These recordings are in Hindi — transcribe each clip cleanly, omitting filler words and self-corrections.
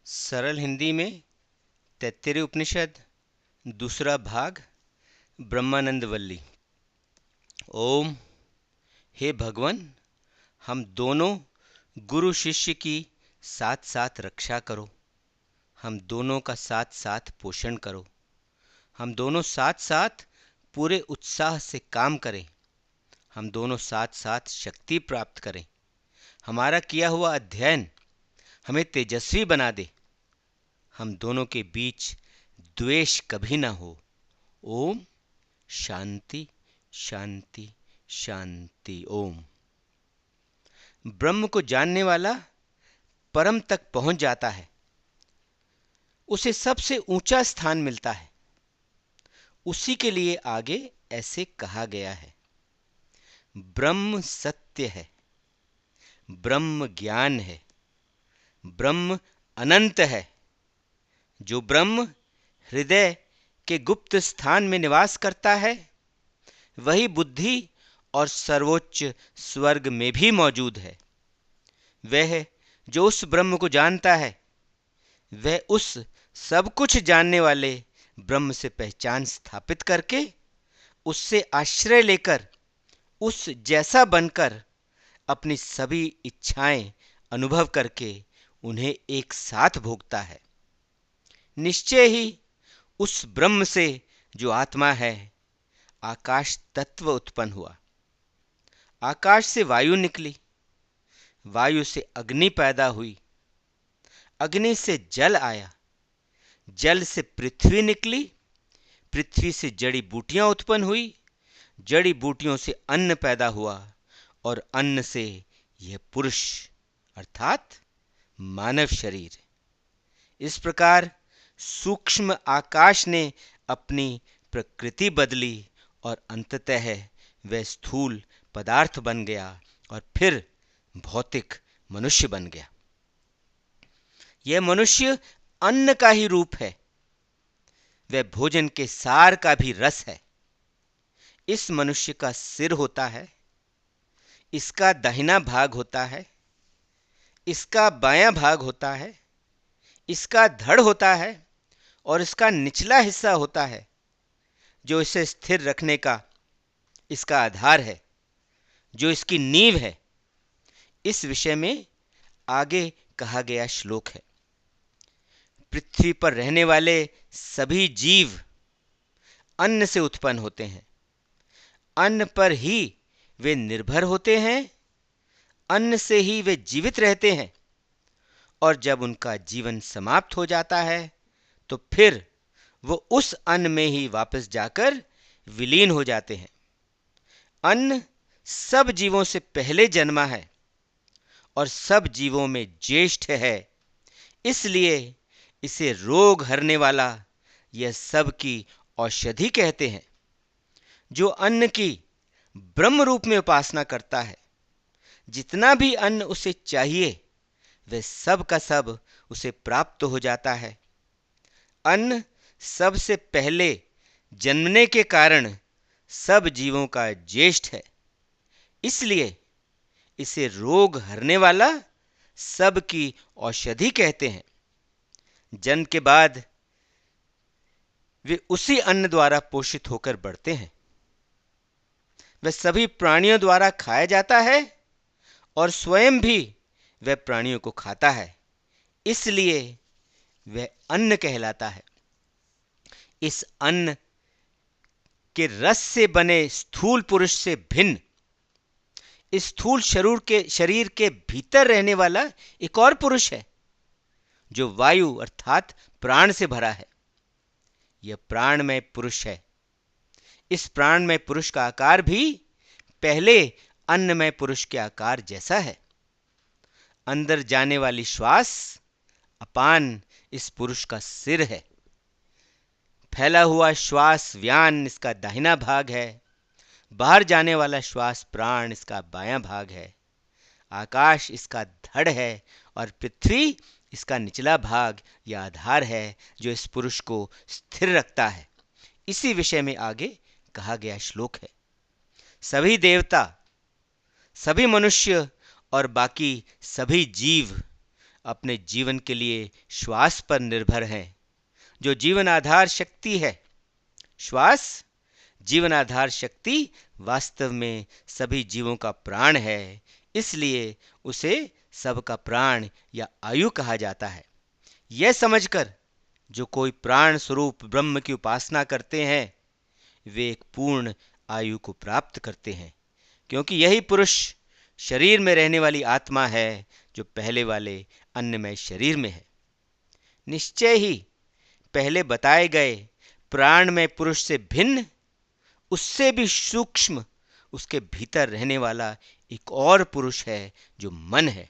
सरल हिंदी में तैत्तिरीय उपनिषद दूसरा भाग ब्रह्मानंद वल्ली। ओम। हे भगवान, हम दोनों गुरु शिष्य की साथ साथ रक्षा करो। हम दोनों का साथ साथ पोषण करो। हम दोनों साथ साथ पूरे उत्साह से काम करें। हम दोनों साथ साथ शक्ति प्राप्त करें। हमारा किया हुआ अध्ययन हमें तेजस्वी बना दे। हम दोनों के बीच द्वेष कभी ना हो। ओम शांति शांति शांति। ओम। ब्रह्म को जानने वाला परम तक पहुंच जाता है। उसे सबसे ऊंचा स्थान मिलता है। उसी के लिए आगे ऐसे कहा गया है, ब्रह्म सत्य है, ब्रह्म ज्ञान है, ब्रह्म अनंत है। जो ब्रह्म हृदय के गुप्त स्थान में निवास करता है वही बुद्धि और सर्वोच्च स्वर्ग में भी मौजूद है। वह जो उस ब्रह्म को जानता है वह उस सब कुछ जानने वाले ब्रह्म से पहचान स्थापित करके उससे आश्रय लेकर उस जैसा बनकर अपनी सभी इच्छाएं अनुभव करके उन्हें एक साथ भोगता है। निश्चय ही उस ब्रह्म से जो आत्मा है आकाश तत्व उत्पन्न हुआ। आकाश से वायु निकली, वायु से अग्नि पैदा हुई, अग्नि से जल आया, जल से पृथ्वी निकली, पृथ्वी से जड़ी बूटियां उत्पन्न हुई, जड़ी बूटियों से अन्न पैदा हुआ और अन्न से यह पुरुष अर्थात मानव शरीर। इस प्रकार सूक्ष्म आकाश ने अपनी प्रकृति बदली और अंततः वह स्थूल पदार्थ बन गया और फिर भौतिक मनुष्य बन गया। यह मनुष्य अन्न का ही रूप है। वह भोजन के सार का भी रस है। इस मनुष्य का सिर होता है, इसका दाहिना भाग होता है, इसका बायां भाग होता है, इसका धड़ होता है और इसका निचला हिस्सा होता है जो इसे स्थिर रखने का इसका आधार है, जो इसकी नींव है। इस विषय में आगे कहा गया श्लोक है, पृथ्वी पर रहने वाले सभी जीव अन्न से उत्पन्न होते हैं। अन्न पर ही वे निर्भर होते हैं, अन्न से ही वे जीवित रहते हैं और जब उनका जीवन समाप्त हो जाता है तो फिर वो उस अन्न में ही वापस जाकर विलीन हो जाते हैं। अन्न सब जीवों से पहले जन्मा है और सब जीवों में ज्येष्ठ है, इसलिए इसे रोग हरने वाला यह सब की औषधि कहते हैं। जो अन्न की ब्रह्म रूप में उपासना करता है, जितना भी अन्न उसे चाहिए वह सब का सब उसे प्राप्त हो जाता है। अन्न सबसे पहले जन्मने के कारण सब जीवों का ज्येष्ठ है, इसलिए इसे रोग हरने वाला सब की औषधि कहते हैं। जन्म के बाद वे उसी अन्न द्वारा पोषित होकर बढ़ते हैं। वह सभी प्राणियों द्वारा खाया जाता है और स्वयं भी वह प्राणियों को खाता है, इसलिए वह अन्न कहलाता है। इस अन्न के रस से बने स्थूल पुरुष से भिन्न इस स्थूल शरीर के भीतर रहने वाला एक और पुरुष है जो वायु अर्थात प्राण से भरा है। यह प्राणमय पुरुष है। इस प्राणमय पुरुष का आकार भी पहले अन्नमय पुरुष के आकार जैसा है। अंदर जाने वाली श्वास अपान इस पुरुष का सिर है। फैला हुआ श्वास व्यान इसका दाहिना भाग है। बाहर जाने वाला श्वास प्राण इसका बायां भाग है। आकाश इसका धड़ है और पृथ्वी इसका निचला भाग या आधार है जो इस पुरुष को स्थिर रखता है। इसी विषय में आगे कहा गया श्लोक है, सभी देवता, सभी मनुष्य और बाकी सभी जीव अपने जीवन के लिए श्वास पर निर्भर हैं, जो जीवन आधार शक्ति है। श्वास जीवन आधार शक्ति वास्तव में सभी जीवों का प्राण है, इसलिए उसे सबका प्राण या आयु कहा जाता है। यह समझकर जो कोई प्राण स्वरूप ब्रह्म की उपासना करते हैं, वे एक पूर्ण आयु को प्राप्त करते हैं, क्योंकि यही पुरुष शरीर में रहने वाली आत्मा है जो पहले वाले अन्नमय शरीर में है। निश्चय ही पहले बताए गए प्राणमय पुरुष से भिन्न, उससे भी सूक्ष्म उसके भीतर रहने वाला एक और पुरुष है जो मन है।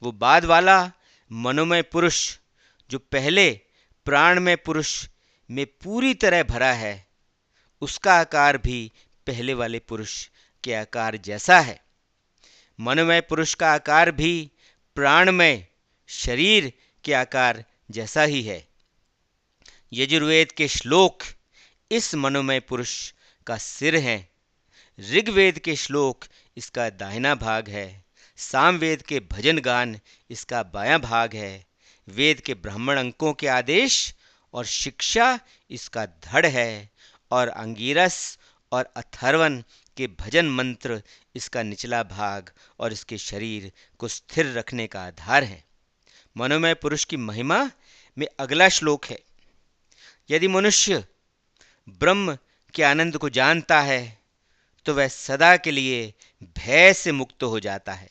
वो बाद वाला मनोमय पुरुष जो पहले प्राणमय पुरुष में पूरी तरह भरा है, उसका आकार भी पहले वाले पुरुष के आकार जैसा है। मनोमय पुरुष का आकार भी प्राणमय शरीर के आकार जैसा ही है। यजुर्वेद के श्लोक इस मनोमय पुरुष का सिर हैं, ऋग्वेद के श्लोक इसका दाहिना भाग है, सामवेद के भजन गान इसका बायां भाग है, वेद के ब्राह्मण अंकों के आदेश और शिक्षा इसका धड़ है, और अंगिरस और अथर्वन के भजन मंत्र इसका निचला भाग और इसके शरीर को स्थिर रखने का आधार है। मनोमय पुरुष की महिमा में अगला श्लोक है। यदि मनुष्य ब्रह्म के आनंद को जानता है तो वह सदा के लिए भय से मुक्त हो जाता है,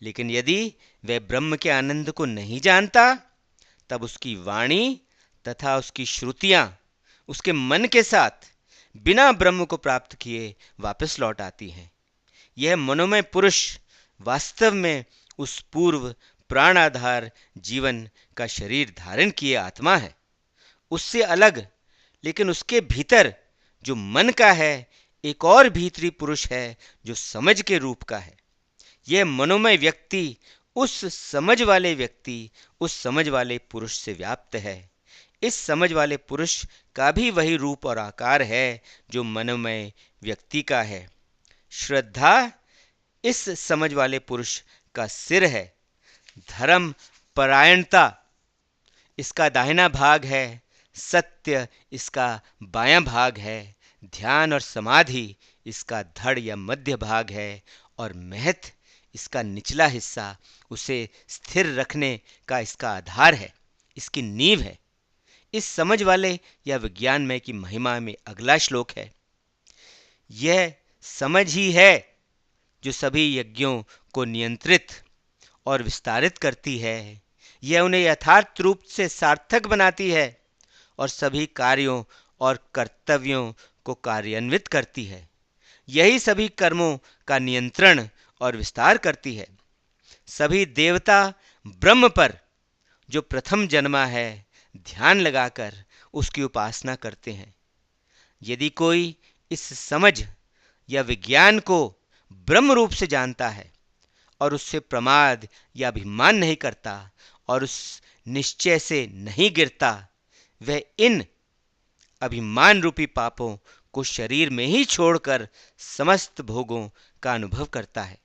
लेकिन यदि वह ब्रह्म के आनंद को नहीं जानता, तब उसकी वाणी तथा उसकी श्रुतियां उसके मन के साथ बिना ब्रह्म को प्राप्त किए वापस लौट आती हैं। यह मनोमय पुरुष वास्तव में उस पूर्व प्राणाधार जीवन का शरीर धारण किए आत्मा है। उससे अलग, लेकिन उसके भीतर जो मन का है, एक और भीतरी पुरुष है जो समझ के रूप का है। यह मनोमय व्यक्ति उस समझ वाले पुरुष से व्याप्त है। इस समझ वाले पुरुष का भी वही रूप और आकार है जो मनोमय व्यक्ति का है। श्रद्धा इस समझ वाले पुरुष का सिर है, धर्म परायणता इसका दाहिना भाग है, सत्य इसका बायां भाग है, ध्यान और समाधि इसका धड़ या मध्य भाग है, और महत्व इसका निचला हिस्सा उसे स्थिर रखने का इसका आधार है, इसकी नींव है। इस समझ वाले या विज्ञानमय की महिमा में अगला श्लोक है। यह समझ ही है जो सभी यज्ञों को नियंत्रित और विस्तारित करती है। यह उन्हें यथार्थ रूप से सार्थक बनाती है और सभी कार्यों और कर्तव्यों को कार्यान्वित करती है। यही सभी कर्मों का नियंत्रण और विस्तार करती है। सभी देवता ब्रह्म पर जो प्रथम जन्मा है ध्यान लगाकर उसकी उपासना करते हैं। यदि कोई इस समझ या विज्ञान को ब्रह्म रूप से जानता है और उससे प्रमाद या अभिमान नहीं करता और उस निश्चय से नहीं गिरता, वह इन अभिमान रूपी पापों को शरीर में ही छोड़कर समस्त भोगों का अनुभव करता है।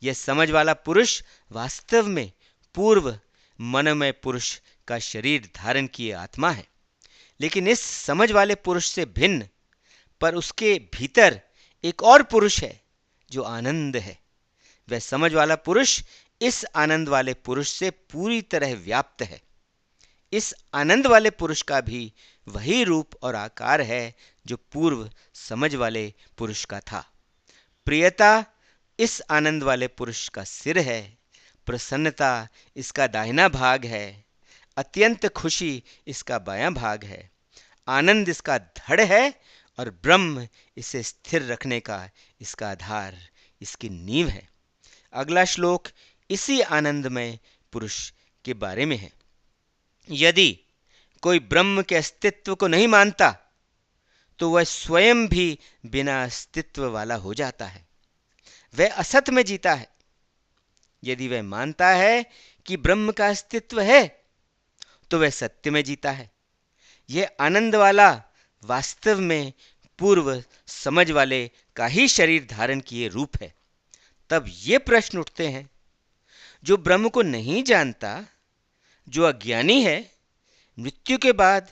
यह समझ वाला पुरुष वास्तव में पूर्व मनोमय पुरुष का शरीर धारण किए आत्मा है, लेकिन इस समझ वाले पुरुष से भिन्न, पर उसके भीतर एक और पुरुष है जो आनंद है। वह समझ वाला पुरुष इस आनंद वाले पुरुष से पूरी तरह व्याप्त है। इस आनंद वाले पुरुष का भी वही रूप और आकार है जो पूर्व समझ वाले पुरुष का था। प्रियता इस आनंद वाले पुरुष का सिर है, प्रसन्नता इसका दाहिना भाग है, अत्यंत खुशी इसका बायां भाग है, आनंद इसका धड़ है और ब्रह्म इसे स्थिर रखने का इसका आधार, इसकी नींव है। अगला श्लोक इसी आनंदमय पुरुष के बारे में है। यदि कोई ब्रह्म के अस्तित्व को नहीं मानता तो वह स्वयं भी बिना अस्तित्व वाला हो जाता है। वह असत में जीता है। यदि वह मानता है कि ब्रह्म का अस्तित्व है तो वह सत्य में जीता है। यह आनंद वाला वास्तव में पूर्व समझ वाले का ही शरीर धारण किए रूप है। तब ये प्रश्न उठते हैं, जो ब्रह्म को नहीं जानता, जो अज्ञानी है, मृत्यु के बाद,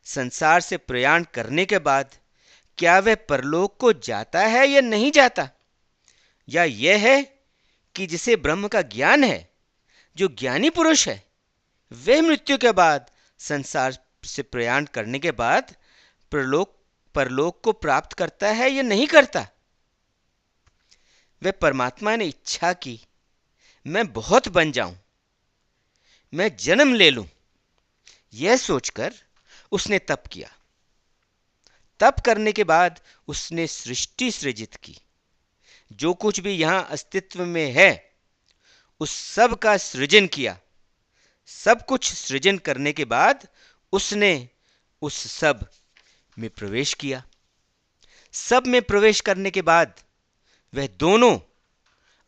संसार से प्रयाण करने के बाद क्या वह परलोक को जाता है या नहीं जाता? या यह है कि जिसे ब्रह्म का ज्ञान है, जो ज्ञानी पुरुष है, वह मृत्यु के बाद, संसार से प्रयाण करने के बाद परलोक को प्राप्त करता है या नहीं करता? वह परमात्मा ने इच्छा की मैं बहुत बन जाऊं, मैं जन्म ले लूं, यह सोचकर उसने तप किया। तप करने के बाद उसने सृष्टि सृजित की। जो कुछ भी यहां अस्तित्व में है, उस सब का सृजन किया। सब कुछ सृजन करने के बाद उसने उस सब में प्रवेश किया। सब में प्रवेश करने के बाद वह दोनों,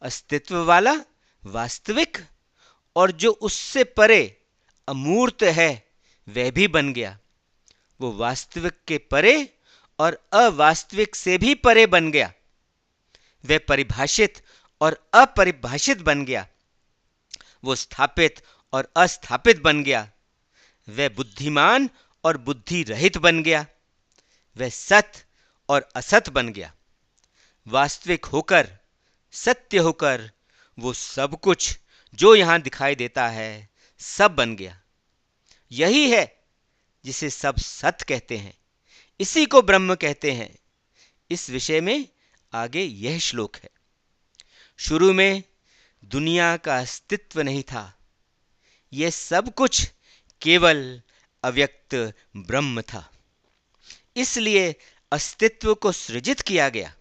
अस्तित्व वाला वास्तविक और जो उससे परे अमूर्त है, वह भी बन गया। वो वास्तविक के परे और अवास्तविक से भी परे बन गया। वह परिभाषित और अपरिभाषित बन गया। वो स्थापित और अस्थापित बन गया। वह बुद्धिमान और बुद्धि रहित बन गया। वह सत और असत बन गया। वास्तविक होकर, सत्य होकर वो सब कुछ जो यहां दिखाई देता है, सब बन गया। यही है जिसे सब सत कहते हैं। इसी को ब्रह्म कहते हैं। इस विषय में आगे यह श्लोक है। शुरू में दुनिया का अस्तित्व नहीं था। यह सब कुछ केवल अव्यक्त ब्रह्म था। इसलिए अस्तित्व को सृजित किया गया।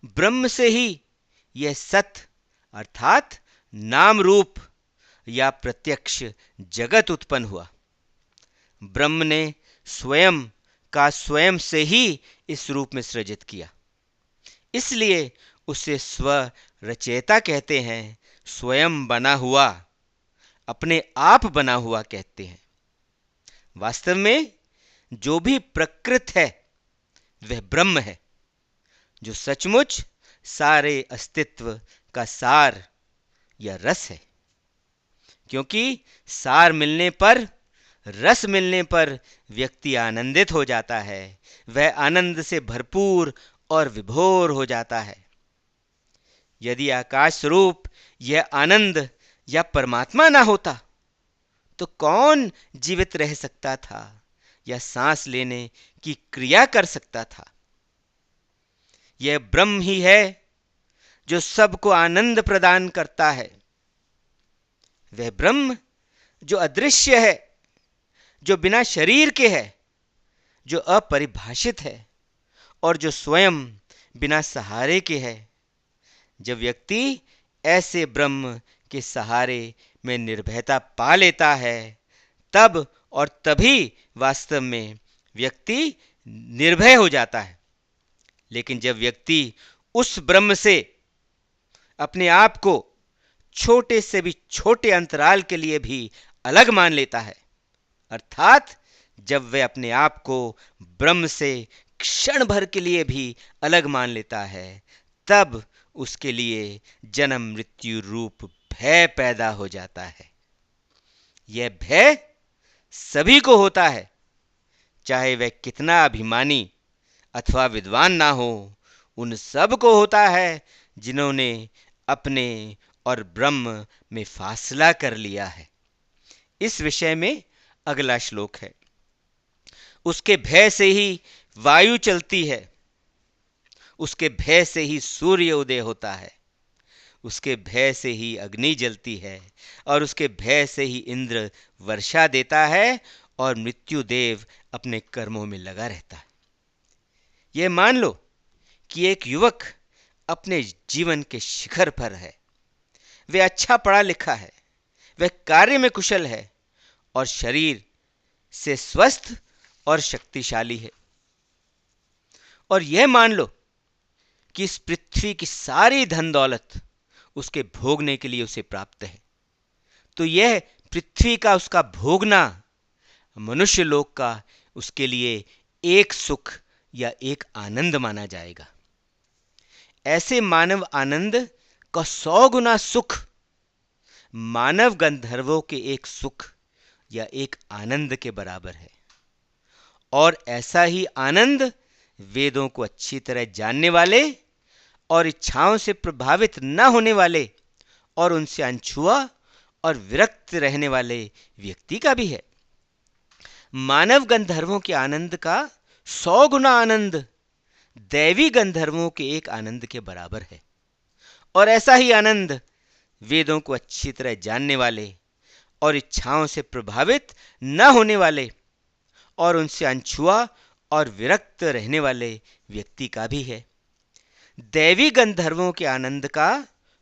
ब्रह्म से ही यह सत अर्थात नाम रूप या प्रत्यक्ष जगत उत्पन्न हुआ। ब्रह्म ने स्वयं का स्वयं से ही इस रूप में सृजित किया। इसलिए उसे स्व रचयिता कहते हैं। स्वयं बना हुआ, अपने आप बना हुआ कहते हैं। वास्तव में जो भी प्रकृत है वह ब्रह्म है, जो सचमुच सारे अस्तित्व का सार या रस है। क्योंकि सार मिलने पर, रस मिलने पर व्यक्ति आनंदित हो जाता है। वह आनंद से भरपूर और विभोर हो जाता है। यदि आकाश स्वरूप यह आनंद या परमात्मा ना होता तो कौन जीवित रह सकता था या सांस लेने की क्रिया कर सकता था? यह ब्रह्म ही है जो सबको आनंद प्रदान करता है। वह ब्रह्म जो अदृश्य है, जो बिना शरीर के है, जो अपरिभाषित है और जो स्वयं बिना सहारे के है। जब व्यक्ति ऐसे ब्रह्म के सहारे में निर्भयता पा लेता है, तब और तभी वास्तव में व्यक्ति निर्भय हो जाता है। लेकिन जब व्यक्ति उस ब्रह्म से अपने आप को छोटे से भी छोटे अंतराल के लिए भी अलग मान लेता है, अर्थात जब वह अपने आप को ब्रह्म से क्षण भर के लिए भी अलग मान लेता है, तब उसके लिए जन्म मृत्यु रूप भय पैदा हो जाता है। यह भय सभी को होता है, चाहे वह कितना अभिमानी अथवा विद्वान ना हो। उन सब को होता है जिन्होंने अपने और ब्रह्म में फासला कर लिया है। इस विषय में अगला श्लोक है। उसके भय से ही वायु चलती है, उसके भय से ही सूर्य उदय होता है, उसके भय से ही अग्नि जलती है और उसके भय से ही इंद्र वर्षा देता है और मृत्युदेव अपने कर्मों में लगा रहता है। यह मान लो कि एक युवक अपने जीवन के शिखर पर है। वह अच्छा पढ़ा लिखा है, वह कार्य में कुशल है और शरीर से स्वस्थ और शक्तिशाली है। और यह मान लो कि इस पृथ्वी की सारी धन दौलत उसके भोगने के लिए उसे प्राप्त है। तो यह पृथ्वी का उसका भोगना मनुष्य लोक का उसके लिए एक सुख या एक आनंद माना जाएगा। ऐसे मानव आनंद का 100 गुना सुख मानव गंधर्वों के एक सुख या एक आनंद के बराबर है। और ऐसा ही आनंद वेदों को अच्छी तरह जानने वाले और इच्छाओं से प्रभावित न होने वाले और उनसे अनछुआ और विरक्त रहने वाले व्यक्ति का भी है। मानव गंधर्वों के आनंद का 100 गुना आनंद दैवी गंधर्वों के एक आनंद के बराबर है। और ऐसा ही आनंद वेदों को अच्छी तरह जानने वाले और इच्छाओं से प्रभावित न होने वाले और उनसे अनछुआ और विरक्त रहने वाले व्यक्ति का भी है। दैवी गंधर्वों के आनंद का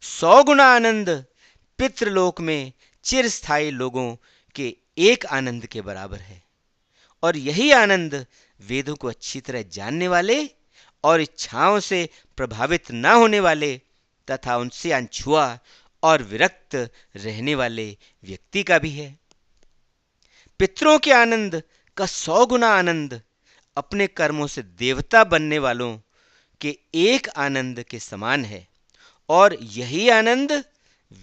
100 गुना आनंद पितृलोक में चिरस्थायी लोगों के एक आनंद के बराबर है। और यही आनंद वेदों को अच्छी तरह जानने वाले और इच्छाओं से प्रभावित न होने वाले तथा उनसे अनछुआ और विरक्त रहने वाले व्यक्ति का भी है। पितरों के आनंद का 100 गुना आनंद अपने कर्मों से देवता बनने वालों के एक आनंद के समान है। और यही आनंद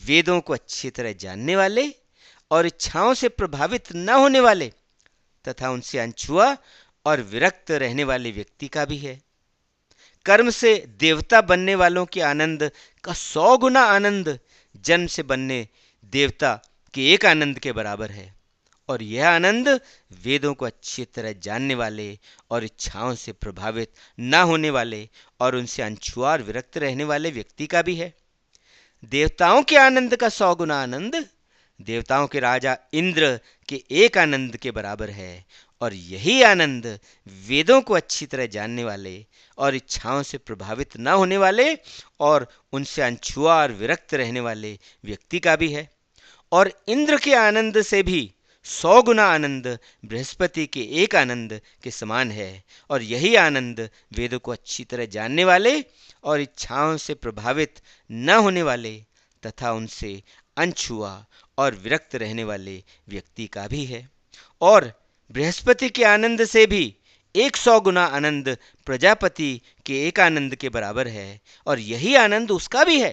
वेदों को अच्छी तरह जानने वाले और इच्छाओं से प्रभावित न होने वाले तथा उनसे अनछुआ और विरक्त रहने वाले व्यक्ति का भी है। कर्म से देवता बनने वालों के आनंद का 100 गुना आनंद जन्म से बनने देवता के एक आनंद के बराबर है। और यह आनंद वेदों को अच्छी तरह जानने वाले और इच्छाओं से प्रभावित न होने वाले और उनसे अनछुआ और विरक्त रहने वाले व्यक्ति का भी है। देवताओं के आनंद का 100 गुना आनंद देवताओं के राजा इंद्र के एक आनंद के बराबर है। और यही आनंद वेदों को अच्छी तरह जानने वाले और इच्छाओं से प्रभावित न होने वाले और उनसे अनछुआ और विरक्त रहने वाले व्यक्ति का भी है। और इंद्र के आनंद से भी 100 गुना आनंद बृहस्पति के एक आनंद के समान है। और यही आनंद वेदों को अच्छी तरह जानने वाले और इच्छाओं से प्रभावित न होने वाले तथा उनसे अनछुआ और विरक्त रहने वाले व्यक्ति का भी है। और बृहस्पति के आनंद से भी 100 गुना आनंद प्रजापति के एक आनंद के बराबर है। और यही आनंद उसका भी है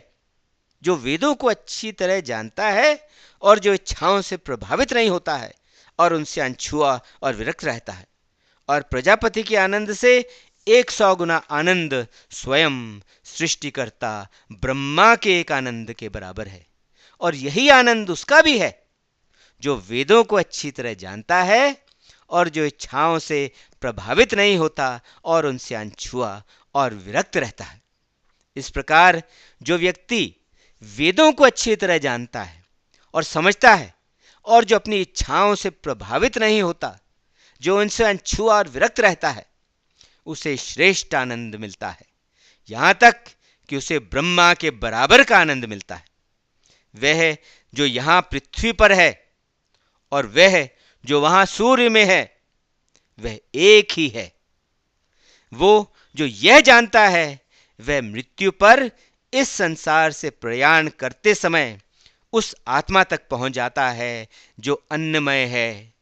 जो वेदों को अच्छी तरह जानता है और जो इच्छाओं से प्रभावित नहीं होता है और उनसे अनछुआ और विरक्त रहता है। और प्रजापति के आनंद से 100 गुना आनंद स्वयं सृष्टिकर्ता ब्रह्मा के एक आनंद के बराबर है। और यही आनंद उसका भी है जो वेदों को अच्छी तरह जानता है और जो इच्छाओं से प्रभावित नहीं होता और उनसे अनछुआ और विरक्त रहता है। इस प्रकार जो व्यक्ति वेदों को अच्छी तरह जानता है और समझता है और जो अपनी इच्छाओं से प्रभावित नहीं होता, जो उनसे अनछुआ और विरक्त रहता है, उसे श्रेष्ठ आनंद मिलता है, यहां तक कि उसे ब्रह्मा के बराबर का आनंद मिलता है। वह जो यहां पृथ्वी पर है और वह जो वहां सूर्य में है, वह एक ही है। वो जो यह जानता है वह मृत्यु पर इस संसार से प्रयाण करते समय उस आत्मा तक पहुंच जाता है जो अन्नमय है।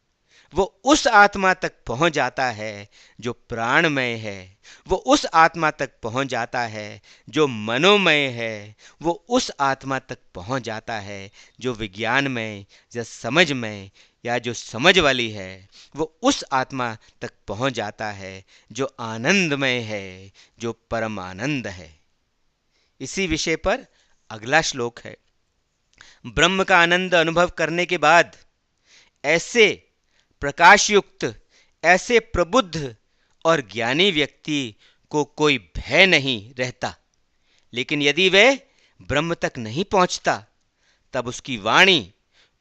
वो उस आत्मा तक पहुंच जाता है जो प्राणमय है। वो उस आत्मा तक पहुंच जाता है जो मनोमय है। वो उस आत्मा तक पहुंच जाता है जो विज्ञानमय या समझमय या जो समझ वाली है। वो उस आत्मा तक पहुंच जाता है जो आनंदमय है, जो परम आनंद है। इसी विषय पर अगला श्लोक है। ब्रह्म का आनंद अनुभव करने के बाद ऐसे प्रकाशयुक्त, ऐसे प्रबुद्ध और ज्ञानी व्यक्ति को कोई भय नहीं रहता। लेकिन यदि वह ब्रह्म तक नहीं पहुंचता, तब उसकी वाणी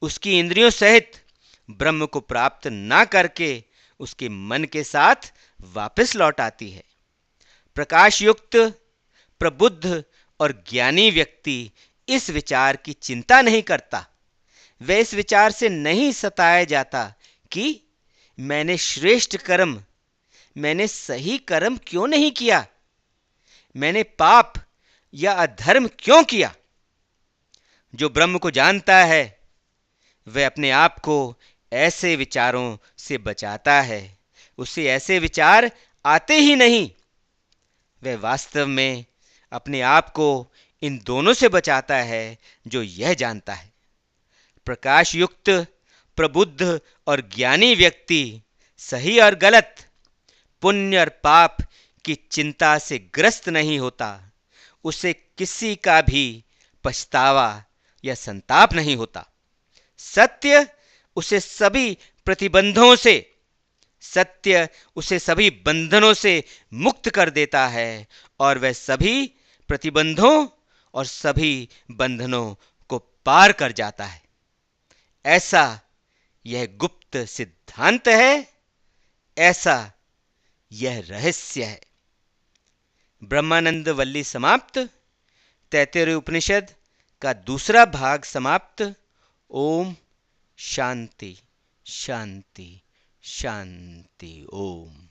उसकी इंद्रियों सहित ब्रह्म को प्राप्त ना करके उसके मन के साथ वापस लौट आती है। प्रकाशयुक्त, प्रबुद्ध और ज्ञानी व्यक्ति इस विचार की चिंता नहीं करता। वह इस विचार से नहीं सताया जाता कि मैंने श्रेष्ठ कर्म, मैंने सही कर्म क्यों नहीं किया, मैंने पाप या अधर्म क्यों किया। जो ब्रह्म को जानता है वह अपने आप को ऐसे विचारों से बचाता है। उसे ऐसे विचार आते ही नहीं। वह वास्तव में अपने आप को इन दोनों से बचाता है जो यह जानता है। प्रकाश युक्त, प्रबुद्ध और ज्ञानी व्यक्ति सही और गलत, पुण्य और पाप की चिंता से ग्रस्त नहीं होता। उसे किसी का भी पछतावा या संताप नहीं होता। सत्य उसे सभी प्रतिबंधों से सत्य उसे सभी बंधनों से मुक्त कर देता है और वह सभी प्रतिबंधों और सभी बंधनों को पार कर जाता है। ऐसा यह गुप्त सिद्धांत है, ऐसा यह रहस्य है। ब्रह्मानंद वल्ली समाप्त। तैत्तिरीय उपनिषद का दूसरा भाग समाप्त। ओम शांति शांति शांति। ओम।